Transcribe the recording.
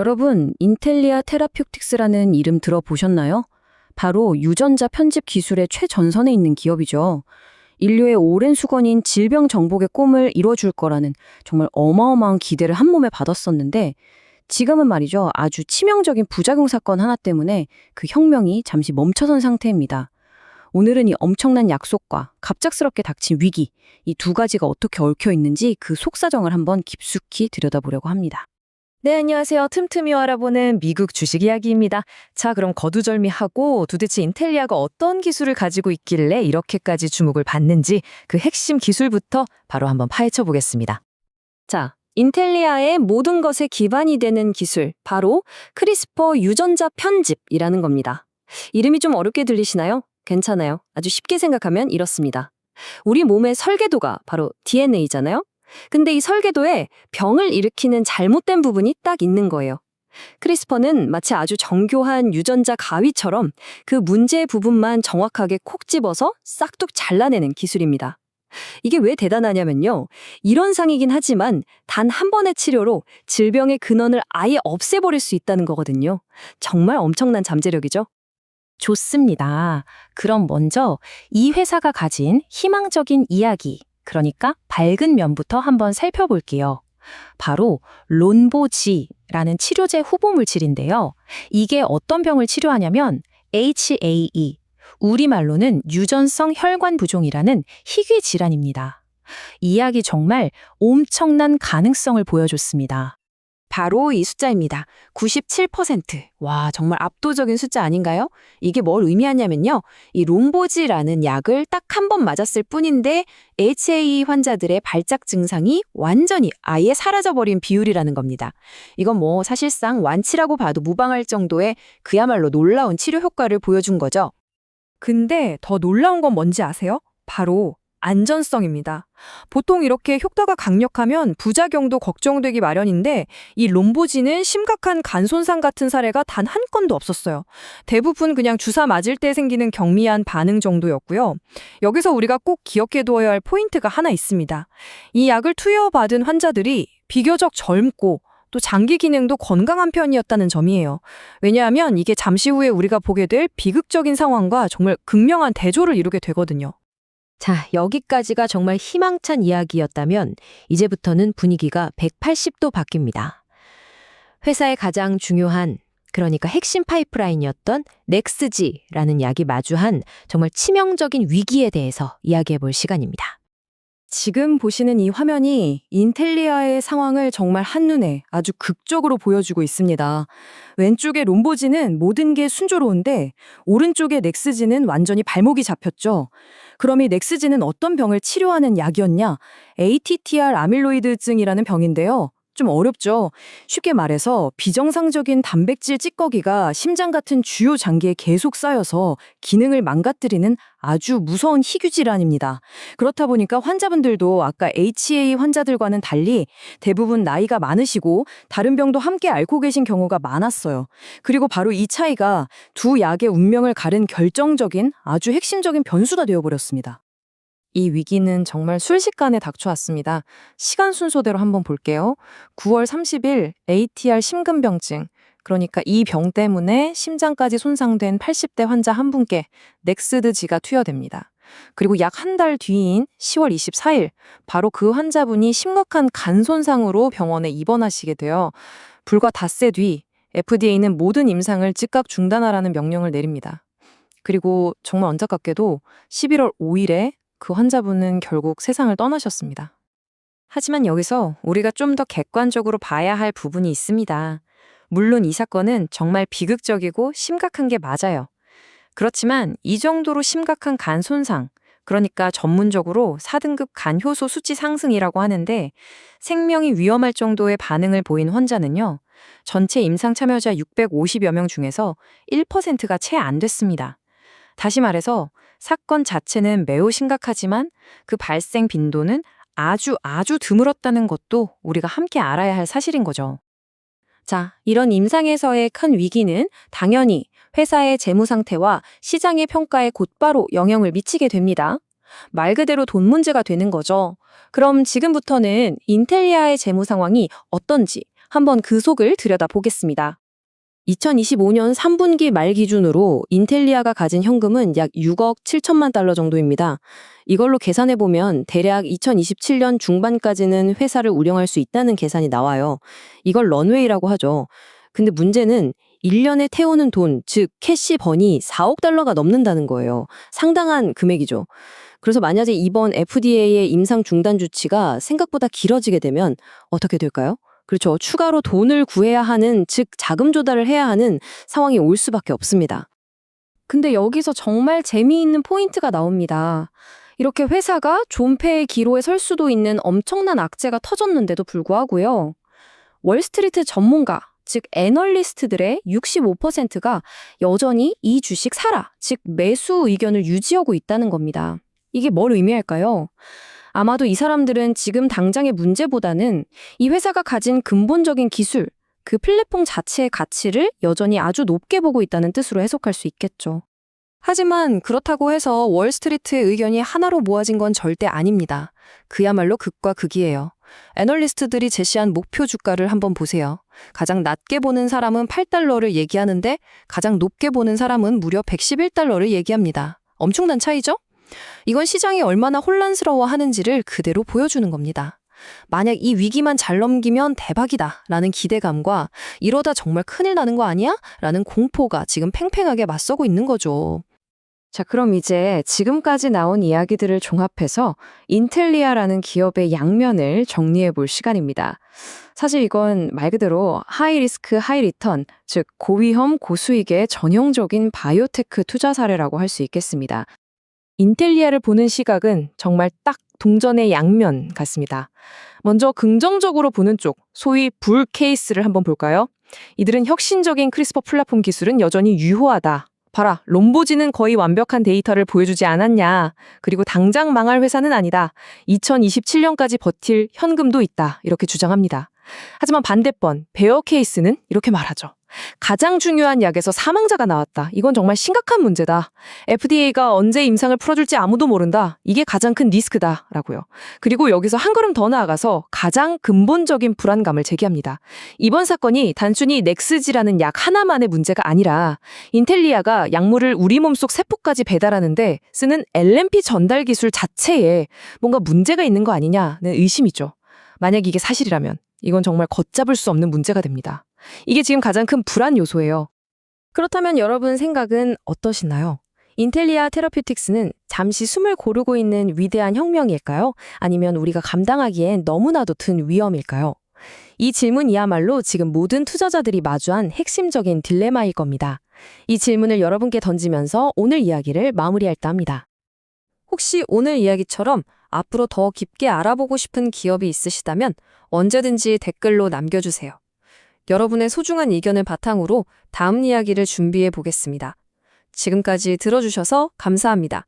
여러분, 인텔리아 테라퓨틱스라는 이름 들어보셨나요? 바로 유전자 편집 기술의 최전선에 있는 기업이죠. 인류의 오랜 수건인 질병 정복의 꿈을 이뤄줄 거라는 정말 어마어마한 기대를 한 몸에 받았었는데 지금은 말이죠. 아주 치명적인 부작용 사건 하나 때문에 그 혁명이 잠시 멈춰선 상태입니다. 오늘은 이 엄청난 약속과 갑작스럽게 닥친 위기, 이 두 가지가 어떻게 얽혀 있는지 그 속사정을 한번 깊숙이 들여다보려고 합니다. 네, 안녕하세요. 틈틈이 알아보는 미국 주식 이야기입니다. 자, 그럼 거두절미하고 도대체 인텔리아가 어떤 기술을 가지고 있길래 이렇게까지 주목을 받는지 그 핵심 기술부터 바로 한번 파헤쳐 보겠습니다. 자, 인텔리아의 모든 것에 기반이 되는 기술, 바로 크리스퍼 유전자 편집이라는 겁니다. 이름이 좀 어렵게 들리시나요? 괜찮아요. 아주 쉽게 생각하면 이렇습니다. 우리 몸의 설계도가 바로 DNA잖아요? 근데 이 설계도에 병을 일으키는 잘못된 부분이 딱 있는 거예요. 크리스퍼는 마치 아주 정교한 유전자 가위처럼 그 문제의 부분만 정확하게 콕 집어서 싹둑 잘라내는 기술입니다. 이게 왜 대단하냐면요. 이런 상이긴 하지만 단 한 번의 치료로 질병의 근원을 아예 없애버릴 수 있다는 거거든요. 정말 엄청난 잠재력이죠. 좋습니다. 그럼 먼저 이 회사가 가진 희망적인 이야기, 그러니까 밝은 면부터 한번 살펴볼게요. 바로 론보지라는 치료제 후보 물질인데요. 이게 어떤 병을 치료하냐면 HAE, 우리말로는 유전성 혈관 부종이라는 희귀 질환입니다. 이 이야기 정말 엄청난 가능성을 보여줬습니다. 바로 이 숫자입니다. 97%. 와, 정말 압도적인 숫자 아닌가요? 이게 뭘 의미하냐면요. 이 롬보지라는 약을 딱 한 번 맞았을 뿐인데 HAE 환자들의 발작 증상이 완전히 아예 사라져버린 비율이라는 겁니다. 이건 뭐 사실상 완치라고 봐도 무방할 정도의 그야말로 놀라운 치료 효과를 보여준 거죠. 근데 더 놀라운 건 뭔지 아세요? 바로 안전성입니다. 보통 이렇게 효과가 강력하면 부작용도 걱정되기 마련인데 이 롬보지는 심각한 간 손상 같은 사례가 단 한 건도 없었어요. 대부분 그냥 주사 맞을 때 생기는 경미한 반응 정도였고요. 여기서 우리가 꼭 기억해두어야 할 포인트가 하나 있습니다. 이 약을 투여받은 환자들이 비교적 젊고 또 장기 기능도 건강한 편이었다는 점이에요. 왜냐하면 이게 잠시 후에 우리가 보게 될 비극적인 상황과 정말 극명한 대조를 이루게 되거든요. 자, 여기까지가 정말 희망찬 이야기였다면 이제부터는 분위기가 180도 바뀝니다. 회사의 가장 중요한, 그러니까 핵심 파이프라인이었던 넥스지라는 약이 마주한 정말 치명적인 위기에 대해서 이야기해 볼 시간입니다. 지금 보시는 이 화면이 인텔리아의 상황을 정말 한눈에 아주 극적으로 보여주고 있습니다. 왼쪽의 롬보지는 모든 게 순조로운데 오른쪽의 넥스지는 완전히 발목이 잡혔죠. 그럼 이 넥스지는 어떤 병을 치료하는 약이었냐? ATTR 아밀로이드증이라는 병인데요. 좀 어렵죠. 쉽게 말해서 비정상적인 단백질 찌꺼기가 심장 같은 주요 장기에 계속 쌓여서 기능을 망가뜨리는 아주 무서운 희귀 질환입니다. 그렇다 보니까 환자분들도 아까 HAE 환자들과는 달리 대부분 나이가 많으시고 다른 병도 함께 앓고 계신 경우가 많았어요. 그리고 바로 이 차이가 두 약의 운명을 가른 결정적인 아주 핵심적인 변수가 되어버렸습니다. 이 위기는 정말 순식간에 닥쳐왔습니다. 시간 순서대로 한번 볼게요. 9월 30일 ATR 심근병증, 그러니까 이 병 때문에 심장까지 손상된 80대 환자 한 분께 넥스드지가 투여됩니다. 그리고 약 한 달 뒤인 10월 24일, 바로 그 환자분이 심각한 간 손상으로 병원에 입원하시게 되어 불과 닷새 뒤 FDA는 모든 임상을 즉각 중단하라는 명령을 내립니다. 그리고 정말 안타깝게도 11월 5일에 그 환자분은 결국 세상을 떠나셨습니다. 하지만 여기서 우리가 좀 더 객관적으로 봐야 할 부분이 있습니다. 물론 이 사건은 정말 비극적이고 심각한 게 맞아요. 그렇지만 이 정도로 심각한 간 손상, 그러니까 전문적으로 4등급 간 효소 수치 상승이라고 하는데 생명이 위험할 정도의 반응을 보인 환자는요. 전체 임상 참여자 650여 명 중에서 1%가 채 안 됐습니다. 다시 말해서 사건 자체는 매우 심각하지만 그 발생 빈도는 아주 드물었다는 것도 우리가 함께 알아야 할 사실인 거죠. 자, 이런 임상에서의 큰 위기는 당연히 회사의 재무 상태와 시장의 평가에 곧바로 영향을 미치게 됩니다. 말 그대로 돈 문제가 되는 거죠. 그럼 지금부터는 인텔리아의 재무 상황이 어떤지 한번 그 속을 들여다보겠습니다. 2025년 3분기 말 기준으로 인텔리아가 가진 현금은 약 6억 7천만 달러 정도입니다. 이걸로 계산해보면 대략 2027년 중반까지는 회사를 운영할 수 있다는 계산이 나와요. 이걸 런웨이라고 하죠. 근데 문제는 1년에 태우는 돈, 즉 캐시 번이 4억 달러가 넘는다는 거예요. 상당한 금액이죠. 그래서 만약에 이번 FDA의 임상 중단 조치가 생각보다 길어지게 되면 어떻게 될까요? 그렇죠. 추가로 돈을 구해야 하는, 즉 자금 조달을 해야 하는 상황이 올 수밖에 없습니다. 근데 여기서 정말 재미있는 포인트가 나옵니다. 이렇게 회사가 존폐의 기로에 설 수도 있는 엄청난 악재가 터졌는데도 불구하고요. 월스트리트 전문가, 즉 애널리스트들의 65%가 여전히 이 주식 사라, 즉 매수 의견을 유지하고 있다는 겁니다. 이게 뭘 의미할까요? 아마도 이 사람들은 지금 당장의 문제보다는 이 회사가 가진 근본적인 기술, 그 플랫폼 자체의 가치를 여전히 아주 높게 보고 있다는 뜻으로 해석할 수 있겠죠. 하지만 그렇다고 해서 월스트리트의 의견이 하나로 모아진 건 절대 아닙니다. 그야말로 극과 극이에요. 애널리스트들이 제시한 목표 주가를 한번 보세요. 가장 낮게 보는 사람은 8달러를 얘기하는데 가장 높게 보는 사람은 무려 111달러를 얘기합니다. 엄청난 차이죠? 이건 시장이 얼마나 혼란스러워하는지를 그대로 보여주는 겁니다. 만약 이 위기만 잘 넘기면 대박이다 라는 기대감과 이러다 정말 큰일 나는 거 아니야? 라는 공포가 지금 팽팽하게 맞서고 있는 거죠. 자, 그럼 이제 지금까지 나온 이야기들을 종합해서 인텔리아라는 기업의 양면을 정리해 볼 시간입니다. 사실 이건 말 그대로 하이 리스크 하이 리턴, 즉 고위험 고수익의 전형적인 바이오테크 투자 사례라고 할 수 있겠습니다. 인텔리아를 보는 시각은 정말 딱 동전의 양면 같습니다. 먼저 긍정적으로 보는 쪽, 소위 불 케이스를 한번 볼까요? 이들은 혁신적인 크리스퍼 플랫폼 기술은 여전히 유효하다. 봐라, 롬보지는 거의 완벽한 데이터를 보여주지 않았냐. 그리고 당장 망할 회사는 아니다. 2027년까지 버틸 현금도 있다. 이렇게 주장합니다. 하지만 반대번, 베어 케이스는 이렇게 말하죠. 가장 중요한 약에서 사망자가 나왔다. 이건 정말 심각한 문제다. FDA가 언제 임상을 풀어줄지 아무도 모른다. 이게 가장 큰 리스크다. 라고요. 그리고 여기서 한 걸음 더 나아가서 가장 근본적인 불안감을 제기합니다. 이번 사건이 단순히 넥스지라는 약 하나만의 문제가 아니라 인텔리아가 약물을 우리 몸속 세포까지 배달하는데 쓰는 LNP 전달 기술 자체에 뭔가 문제가 있는 거 아니냐는 의심이죠. 만약 이게 사실이라면 이건 정말 걷잡을 수 없는 문제가 됩니다. 이게 지금 가장 큰 불안 요소예요. 그렇다면 여러분 생각은 어떠신가요? 인텔리아 테러퓨틱스는 잠시 숨을 고르고 있는 위대한 혁명일까요? 아니면 우리가 감당하기엔 너무나도 큰 위험일까요? 이 질문이야말로 지금 모든 투자자들이 마주한 핵심적인 딜레마일 겁니다. 이 질문을 여러분께 던지면서 오늘 이야기를 마무리할까 합니다. 혹시 오늘 이야기처럼 앞으로 더 깊게 알아보고 싶은 기업이 있으시다면 언제든지 댓글로 남겨주세요. 여러분의 소중한 의견을 바탕으로 다음 이야기를 준비해 보겠습니다. 지금까지 들어주셔서 감사합니다.